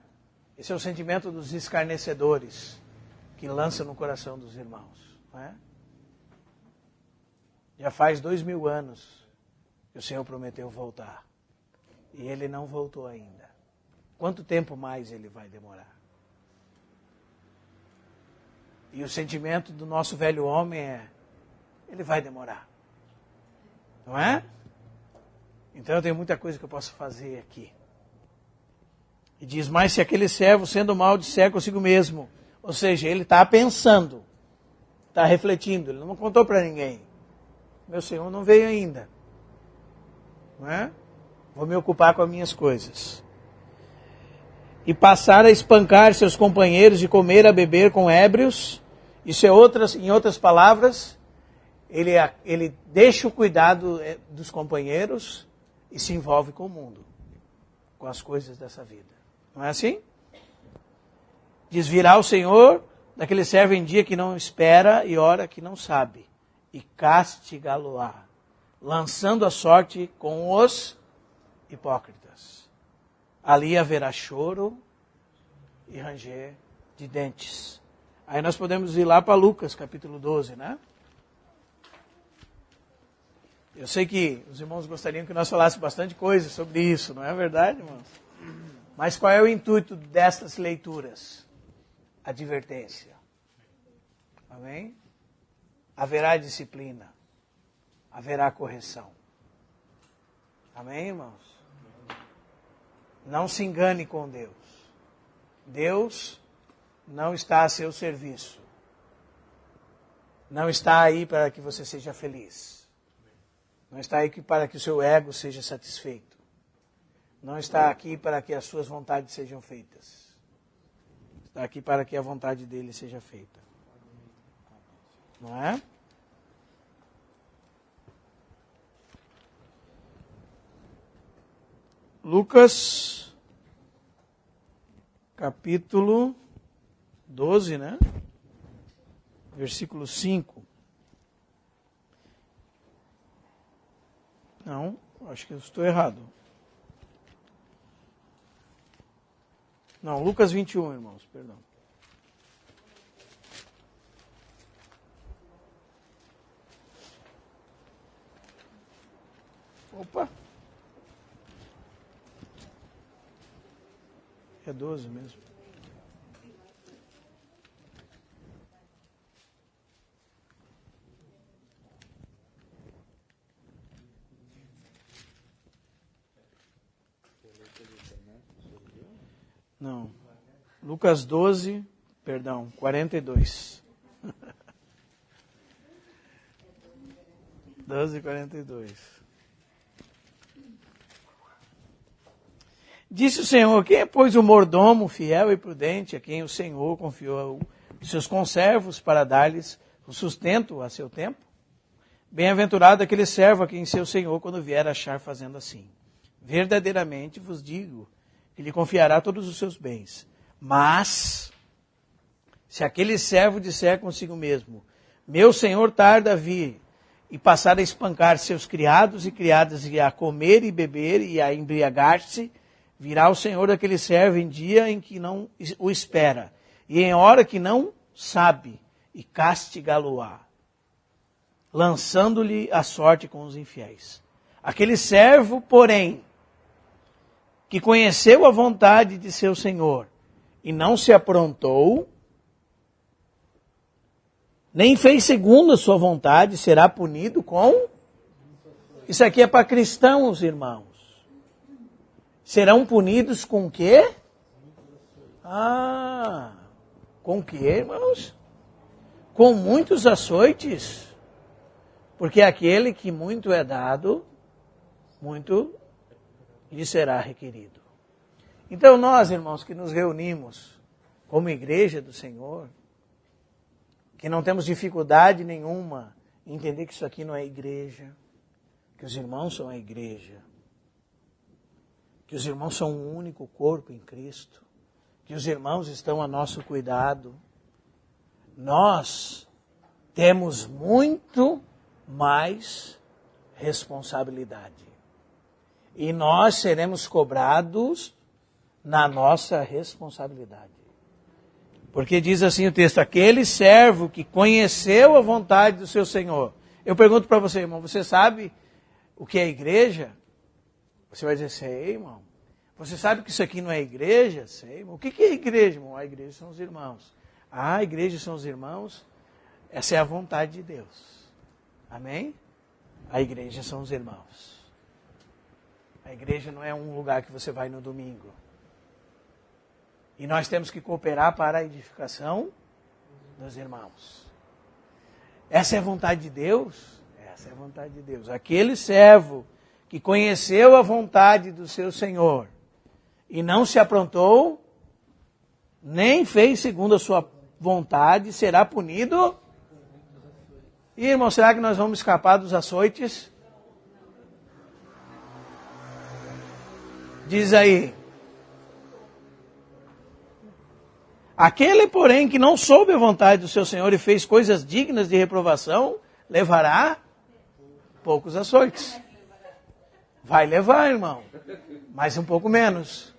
Esse é o sentimento dos escarnecedores que lançam no coração dos irmãos. Não é? Já faz 2000 anos que o Senhor prometeu voltar. E Ele não voltou ainda. Quanto tempo mais Ele vai demorar? E o sentimento do nosso velho homem é, Ele vai demorar. Não é? Então eu tenho muita coisa que eu posso fazer aqui. E diz, mas se aquele servo, sendo mau, disser consigo mesmo, ou seja, ele está pensando, está refletindo, ele não contou para ninguém. Meu Senhor não veio ainda. Não é? Vou me ocupar com as minhas coisas. E passar a espancar seus companheiros, de comer a beber com ébrios. Isso é em outras palavras, ele deixa o cuidado dos companheiros e se envolve com o mundo, com as coisas dessa vida. Não é assim? Diz, virá o Senhor daquele servo em dia que não espera e hora que não sabe, e castigá-lo-á, lançando a sorte com os hipócritas. Ali haverá choro e ranger de dentes. Aí nós podemos ir lá para Lucas, capítulo 12, né? Eu sei que os irmãos gostariam que nós falássemos bastante coisa sobre isso, não é verdade, irmãos? Mas qual é o intuito destas leituras? Advertência. Amém? Haverá disciplina. Haverá correção. Amém, irmãos? Não se engane com Deus. Deus não está a seu serviço. Não está aí para que você seja feliz. Não está aí para que o seu ego seja satisfeito. Não está aqui para que as suas vontades sejam feitas. Está aqui para que a vontade dele seja feita. Não é? Lucas, capítulo 12, né? Versículo 5. Não, acho que eu estou errado. Não, Lucas 21, irmãos, perdão. Opa! É 12 mesmo. Não. Lucas 12, perdão, 42. 12:42. Disse o Senhor, quem é, pois, o mordomo fiel e prudente a quem o Senhor confiou seus conservos para dar-lhes o sustento a seu tempo? Bem-aventurado aquele servo a quem seu senhor, quando vier, achar fazendo assim. Verdadeiramente vos digo que lhe confiará todos os seus bens. Mas, se aquele servo disser consigo mesmo, meu senhor tarda a vir, e passar a espancar seus criados e criadas, e a comer e beber, e a embriagar-se, virá o senhor daquele servo em dia em que não o espera, e em hora que não sabe, e castigá-lo-á, lançando-lhe a sorte com os infiéis. Aquele servo, porém, que conheceu a vontade de seu senhor, e não se aprontou, nem fez segundo a sua vontade, será punido com... Isso aqui é para cristãos, irmãos. Serão punidos com o quê? Com o quê, irmãos? Com muitos açoites. Porque aquele que muito é dado, muito lhe será requerido. Então nós, irmãos, que nos reunimos como igreja do Senhor, que não temos dificuldade nenhuma em entender que isso aqui não é igreja, que os irmãos são a igreja, que os irmãos são um único corpo em Cristo, que os irmãos estão a nosso cuidado. Nós temos muito mais responsabilidade. E nós seremos cobrados na nossa responsabilidade. Porque diz assim o texto, aquele servo que conheceu a vontade do seu Senhor. Eu pergunto para você, irmão, você sabe o que é igreja? Você vai dizer, sei, irmão. Você sabe que isso aqui não é igreja? Sei, irmão. O que é igreja, irmão? A igreja são os irmãos. A igreja são os irmãos. Essa é a vontade de Deus. Amém? A igreja são os irmãos. A igreja não é um lugar que você vai no domingo. E nós temos que cooperar para a edificação dos irmãos. Essa é a vontade de Deus? Essa é a vontade de Deus. Aquele servo que conheceu a vontade do seu Senhor e não se aprontou, nem fez segundo a sua vontade, será punido. E, irmão, será que nós vamos escapar dos açoites? Diz aí. Aquele, porém, que não soube a vontade do seu Senhor e fez coisas dignas de reprovação, levará poucos açoites. Vai levar, irmão, mas um pouco menos.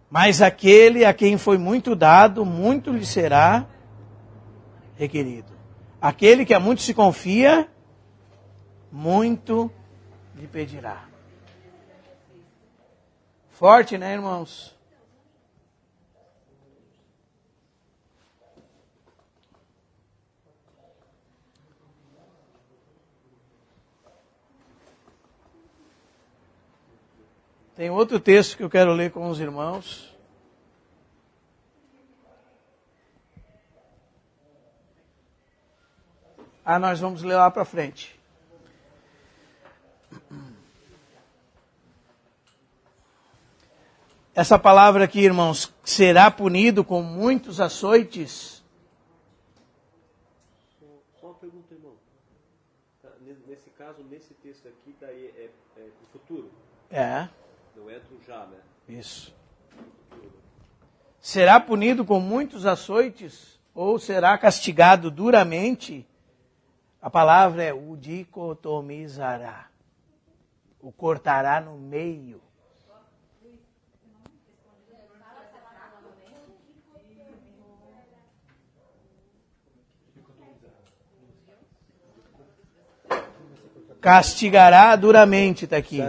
Mas aquele a quem foi muito dado, muito lhe será requerido. Aquele que a muito se confia, muito lhe pedirá. Forte, né, irmãos? Tem outro texto que eu quero ler com os irmãos. Nós vamos ler lá para frente. Essa palavra aqui, irmãos, será punido com muitos açoites. Só uma pergunta, irmão. Nesse caso, nesse texto aqui, daí é o futuro? É. Não é do já, né? Isso. Será punido com muitos açoites ou será castigado duramente? A palavra é o dicotomizará. O cortará no meio. Castigará duramente, está aqui.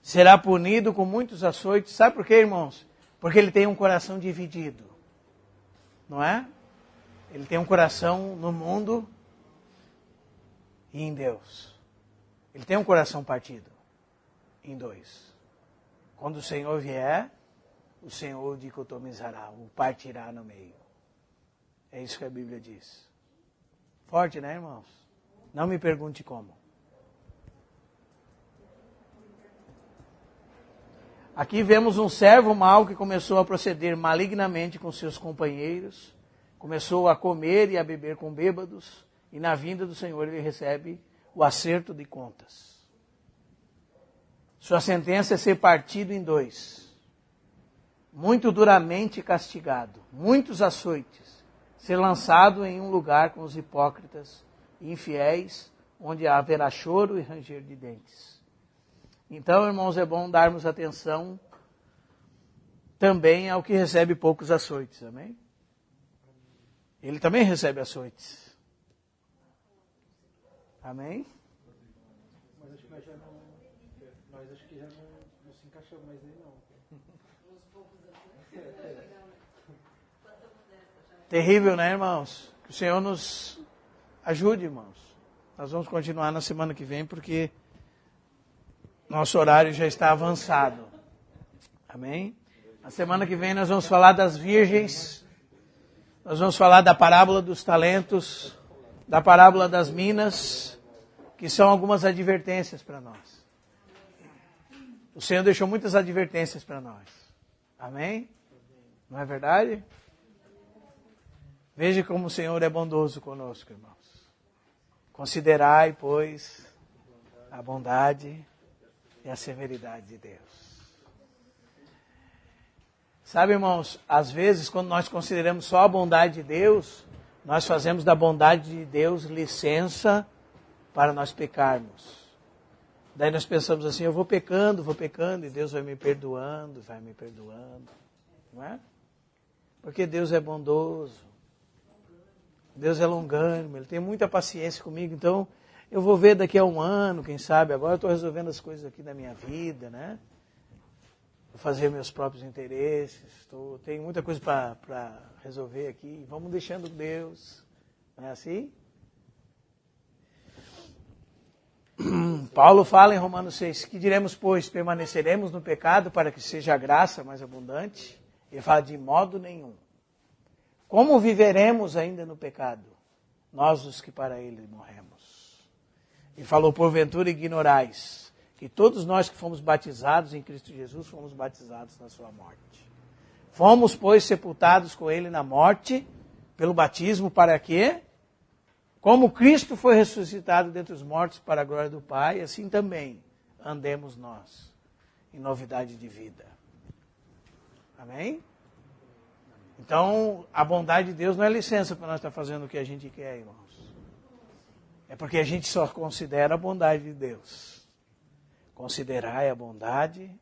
Será punido com muitos açoites. Sabe por quê, irmãos? Porque ele tem um coração dividido. Não é? Ele tem um coração no mundo e em Deus. Ele tem um coração partido em dois. Quando o Senhor vier, o Senhor o dicotomizará, o partirá no meio. É isso que a Bíblia diz. Forte, né, irmãos? Não me pergunte como. Aqui vemos um servo mau que começou a proceder malignamente com seus companheiros, começou a comer e a beber com bêbados, e na vinda do Senhor ele recebe o acerto de contas. Sua sentença é ser partido em dois, muito duramente castigado, muitos açoites, ser lançado em um lugar com os hipócritas e infiéis, onde haverá choro e ranger de dentes. Então, irmãos, é bom darmos atenção também ao que recebe poucos açoites, amém? Ele também recebe açoites. Amém? Mas acho que nós já não se encaixamos mais aí, não. Terrível, né, irmãos? Que o Senhor nos ajude, irmãos. Nós vamos continuar na semana que vem, porque nosso horário já está avançado. Amém? Na semana que vem nós vamos falar das virgens, nós vamos falar da parábola dos talentos, da parábola das minas, que são algumas advertências para nós. O Senhor deixou muitas advertências para nós. Amém? Não é verdade? Veja como o Senhor é bondoso conosco, irmãos. Considerai, pois, a bondade e a severidade de Deus. Sabe, irmãos, às vezes quando nós consideramos só a bondade de Deus, nós fazemos da bondade de Deus licença para nós pecarmos. Daí nós pensamos assim, eu vou pecando, e Deus vai me perdoando, não é? Porque Deus é bondoso, Deus é longânimo, Ele tem muita paciência comigo, então eu vou ver daqui a um ano, quem sabe, agora eu estou resolvendo as coisas aqui da minha vida, né? Vou fazer meus próprios interesses, tenho muita coisa para resolver aqui, vamos deixando Deus, não é assim? Paulo fala em Romanos 6, que diremos, pois, permaneceremos no pecado para que seja a graça mais abundante? Ele fala de modo nenhum. Como viveremos ainda no pecado? Nós os que para ele morremos. Ele falou, porventura ignorais, que todos nós que fomos batizados em Cristo Jesus, fomos batizados na sua morte. Fomos, pois, sepultados com ele na morte, pelo batismo, para quê? Como Cristo foi ressuscitado dentre os mortos para a glória do Pai, assim também andemos nós em novidade de vida. Amém? Então, a bondade de Deus não é licença para nós estar fazendo o que a gente quer, irmãos. É porque a gente só considera a bondade de Deus. Considerai a bondade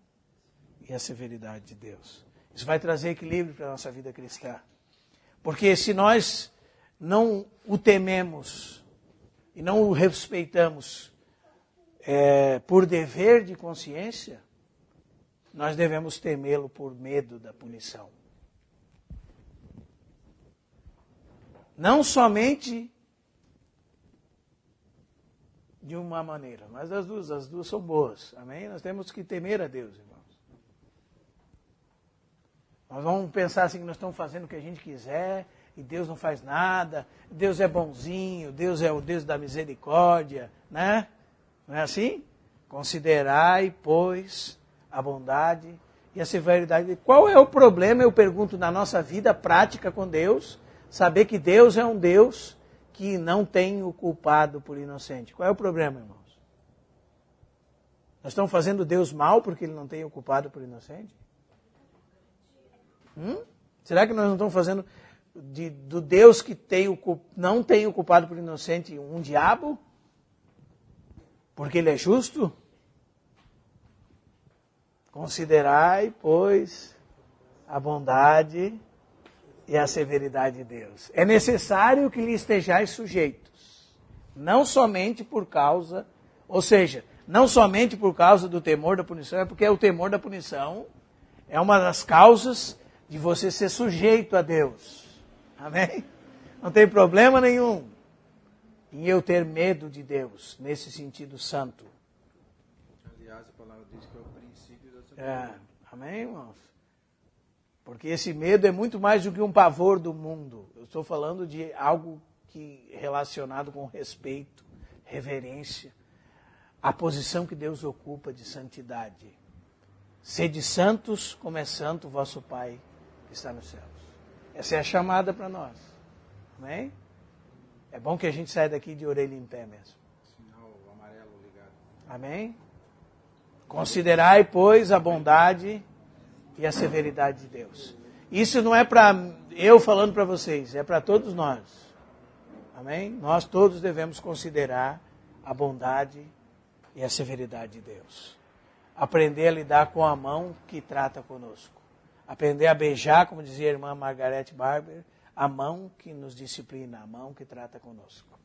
e a severidade de Deus. Isso vai trazer equilíbrio para a nossa vida cristã. Porque se nós não o tememos e não o respeitamos por dever de consciência, nós devemos temê-lo por medo da punição. Não somente de uma maneira, mas as duas são boas. Amém? Nós temos que temer a Deus, irmãos. Nós vamos pensar assim que nós estamos fazendo o que a gente quiser e Deus não faz nada, Deus é bonzinho, Deus é o Deus da misericórdia, né? Não é assim? Considerai, pois, a bondade e a severidade. Qual é o problema, eu pergunto, na nossa vida prática com Deus, saber que Deus é um Deus que não tem o culpado por inocente? Qual é o problema, irmãos? Nós estamos fazendo Deus mal porque Ele não tem o culpado por inocente? Será que nós não estamos fazendo do Deus que não tem o culpado por inocente um diabo? Porque Ele é justo? Considerai, pois, a bondade e a severidade de Deus. É necessário que lhe estejais sujeitos, não somente por causa, ou seja, não somente por causa do temor da punição, é porque o temor da punição é uma das causas de você ser sujeito a Deus. Amém? Não tem problema nenhum em eu ter medo de Deus, nesse sentido santo. Aliás, a palavra diz que é o princípio da sabedoria. Amém, irmãos? Porque esse medo é muito mais do que um pavor do mundo. Eu estou falando de algo relacionado com respeito, reverência, a posição que Deus ocupa de santidade. Sede santos como é santo o vosso Pai que está nos céus. Essa é a chamada para nós. Amém? É bom que a gente saia daqui de orelha em pé mesmo. Sinal amarelo ligado. Amém? Considerai, pois, a bondade e a severidade de Deus. Isso não é para eu falando para vocês, é para todos nós. Amém? Nós todos devemos considerar a bondade e a severidade de Deus. Aprender a lidar com a mão que trata conosco. Aprender a beijar, como dizia a irmã Margaret Barber, a mão que nos disciplina, a mão que trata conosco.